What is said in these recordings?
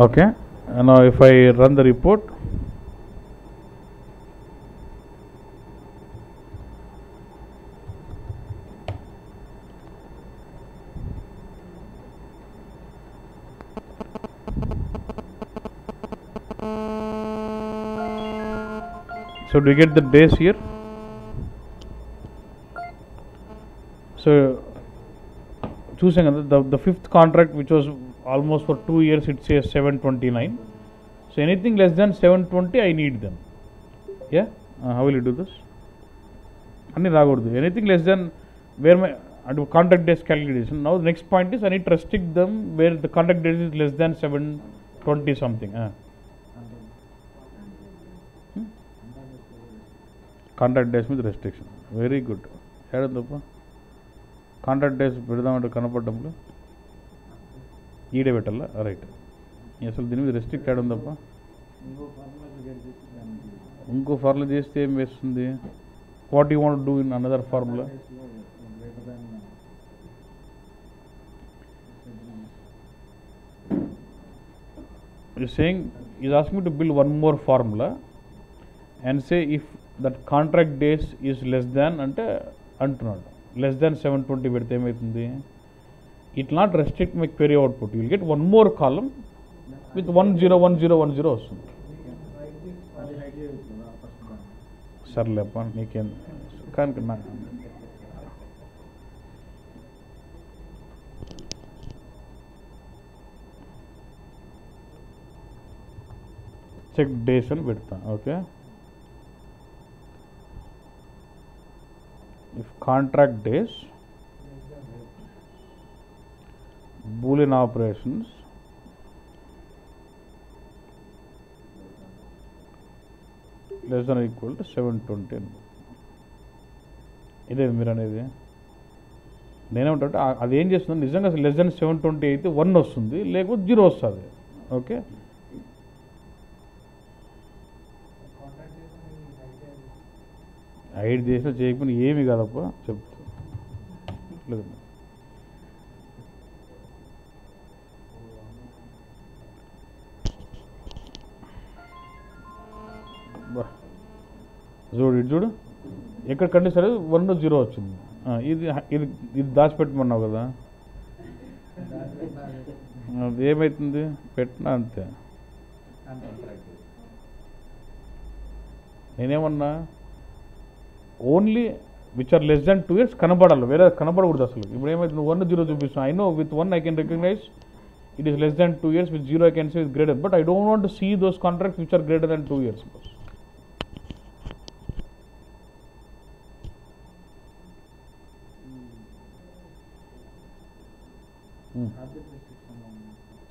Okay, now if I run the report, so do you get the days here? So choosing the fifth contract, which was almost for 2 years, it says 729. So anything less than 720, I need them. Yeah, how will you do this? Anything less than where my contract days calculation. Now the next point is I need to restrict them where the contract days is less than 720 something. Contract days with restriction. Very good. Contract days పెడదామంటే కనపడటంలో ఈడే పెట్టాలా right. అసలు దీని మీద restrict add ఉందప్ప. ఇంకో formula చేస్తే ఏం వేస్తుంది? What you want do in another formula? You're saying is asking me to build one more formula and say if that contract days is less than అంటే అంటున్నాడు. Less than 720 పెడితే ఏమవుతుంది? It will not restrict my query output. You will get one more column with 101010 వస్తుంది. సర్లేప్ప నీకేం కానీ check days అని పెడతా. Okay, if contract days boolean operations less than or equal to 720. ఇదే మీరు అనేది. నేనేమంటే అది ఏం చేస్తుంది, నిజంగా లెస్ దెన్ 720 అయితే 1 వస్తుంది, లేకపోతే 0 వస్తుంది. ఓకే, ఐడ్ చేసినా చేయకపోయినా ఏమి కాదప్ప చెప్తా. చూడు ఇటు చూడు, ఎక్కడ కండిషన్ 1 0 వచ్చింది. ఇది ఇది ఇది దాచిపెట్టమన్నావు కదా, అది ఏమవుతుంది? పెట్టినా అంతే. నేనేమన్నా only which are less than 2 years కనబడాలి, వేరే కనబడకూడదు అసలు. ఇప్పుడు ఏమైతే నువ్వు 1 0 చూపిస్తాను, I know with 1 I can recognize it is less than 2 years, with 0 I can say is greater, but I don't want to see those contracts which are greater than 2 years.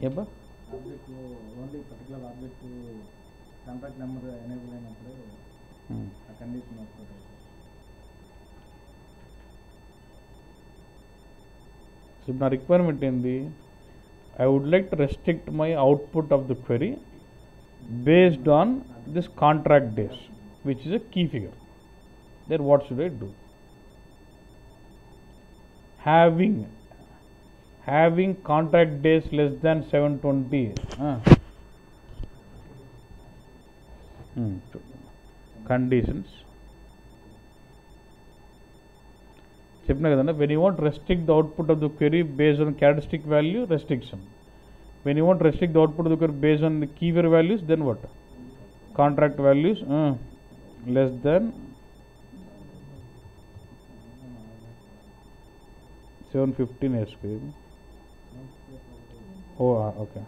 ఏబ్బా only particular object contract number enable అయినప్పుడు ఆ condition వస్తుంది. So నా requirement ఏంది? I would like to restrict my output of the query based on this contract days, which is a key figure. Then what should I do? Having contract days less than 720. Conditions. చెప్పినా కదండి, when you want to restrict the output of the query based on characteristic value, restriction. When you want to restrict the output of the query based on the keyword values, then what? Contract values less than 715 SQL. Oh, okay.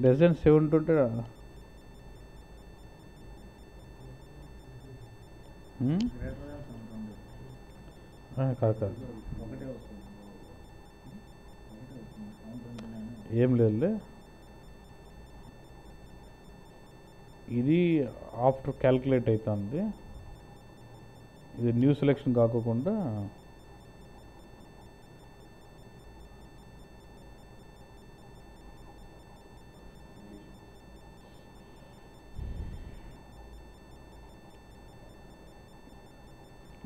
Less than 720. కాదు ఏం లేదు, ఇది after calculate అవుతుంది. ఇది new selection కాకోకుండా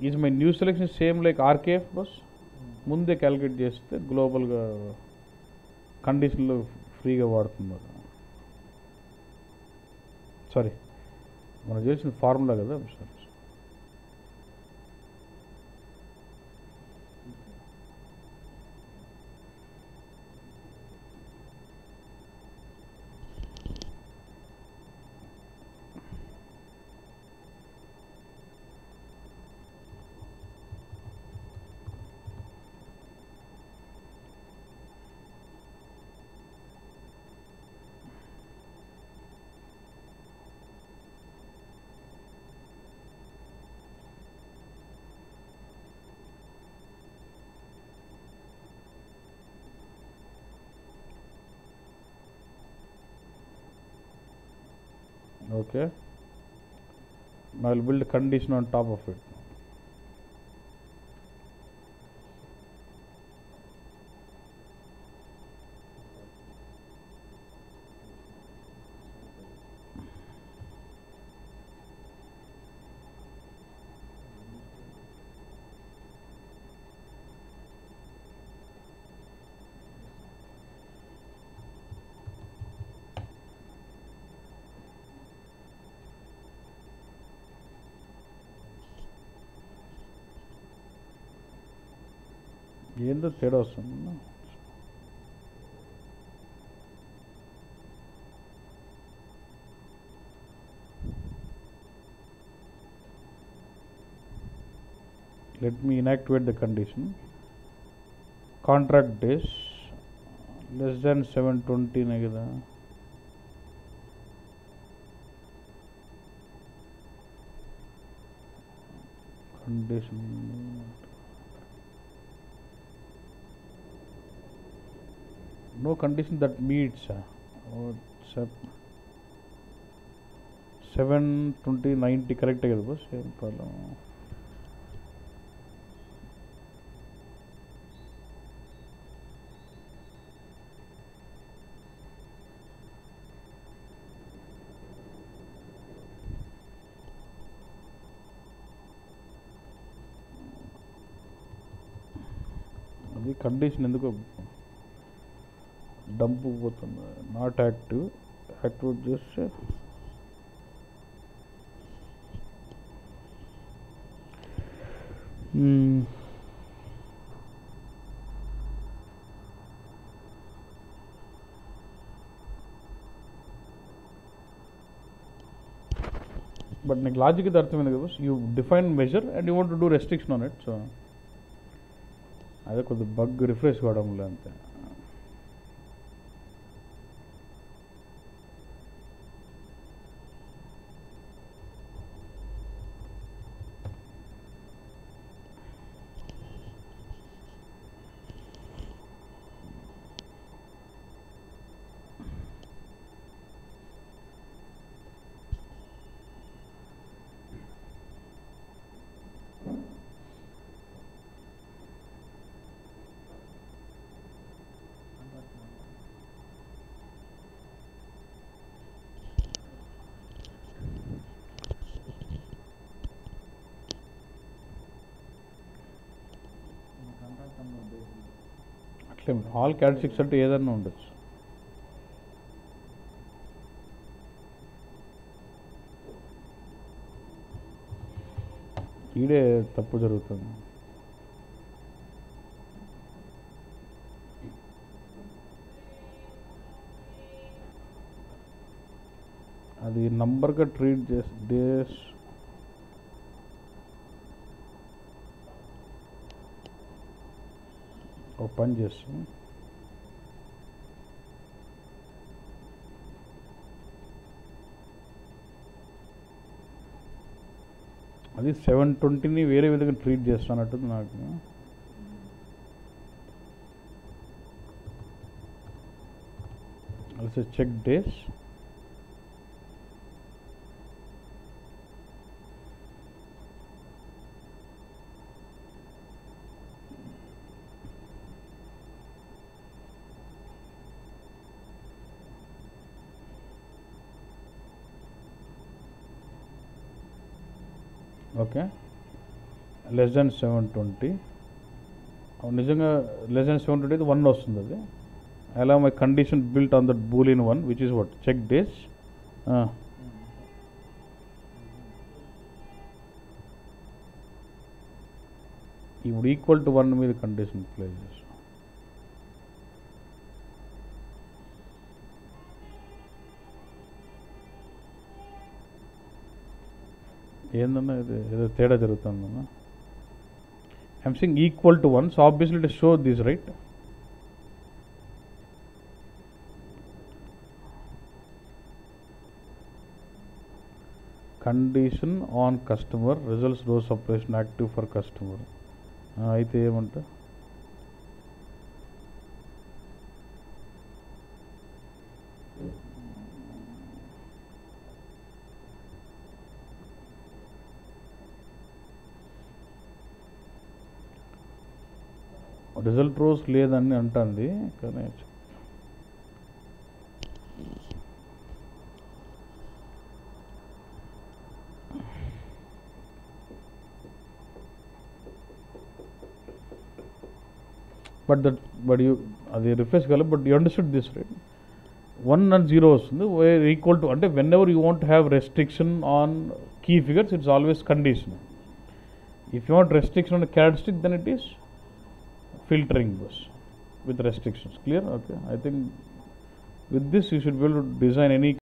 is my new selection same like RKF బస్ ముందే calculate చేస్తే గ్లోబల్గా కండిషన్లో ఫ్రీగా వాడుతున్నారు. సారీ, మనం చేసిన ఫార్ములా కదా sir. Okay, now I'll build a condition on top of it. ఏందో తేడా వస్తుంది. Let me inactivate the condition. Contract days less than 720 నే కదా. Condition no condition that meets 720 90 కరెక్టే కదా బస్, ఏం ప్రాబ్లం. అది కండిషన్ ఎందుకో డంప్ పోతుంది. నాట్ యాక్టివ్, యాక్టివేట్ చేస్తే బట్ నీకు లాజిక్ ఇది అర్థమైంది కదా. You define measure and you want to do restriction on it. So అదే కొద్ది బగ్ రిఫ్రెష్ కావడంలో అంతే. అట్లే ఆల్ క్యారెక్టరిస్టిక్స్ అంటే ఏదన్నా ఉండొచ్చు. ఈడే తప్పు జరుగుతుంది. అది నంబర్గా ట్రీట్ చేసి డేస్ ఒక పని చేస్తాం. అది 720ని వేరే విధంగా ట్రీట్ చేస్తానట్టుంది నాకు. also check days. Okay less than 720 నిజంగా లెస్ దాన్ 720 అయితే 1 వస్తుంది అది అలా my condition built on that boolean 1 which is what check does ఇప్పుడు ఈక్వల్ టు 1 మీద కండిషన్ ప్లే చేస్తాం ఏందన్నా ఇది ఏదో తేడా జరుగుతుందన్నా I'm saying equal to 1 so obviously it show this right condition on customer results row separation active for customer అయితే ఏమంట రిజల్ట్ రోస్ లేదని అంటుంది కానీ బట్ యూ అది రిఫ్రెష్ కాలేదు but you understood this right 1 and 0 వస్తుంది వేర్ ఈక్వల్ టు అంటే whenever you want have restriction on key figures it's always condition if you want restriction on characteristic then it is filtering bus with restrictions. Clear? Okay. I think with this you should be able to design any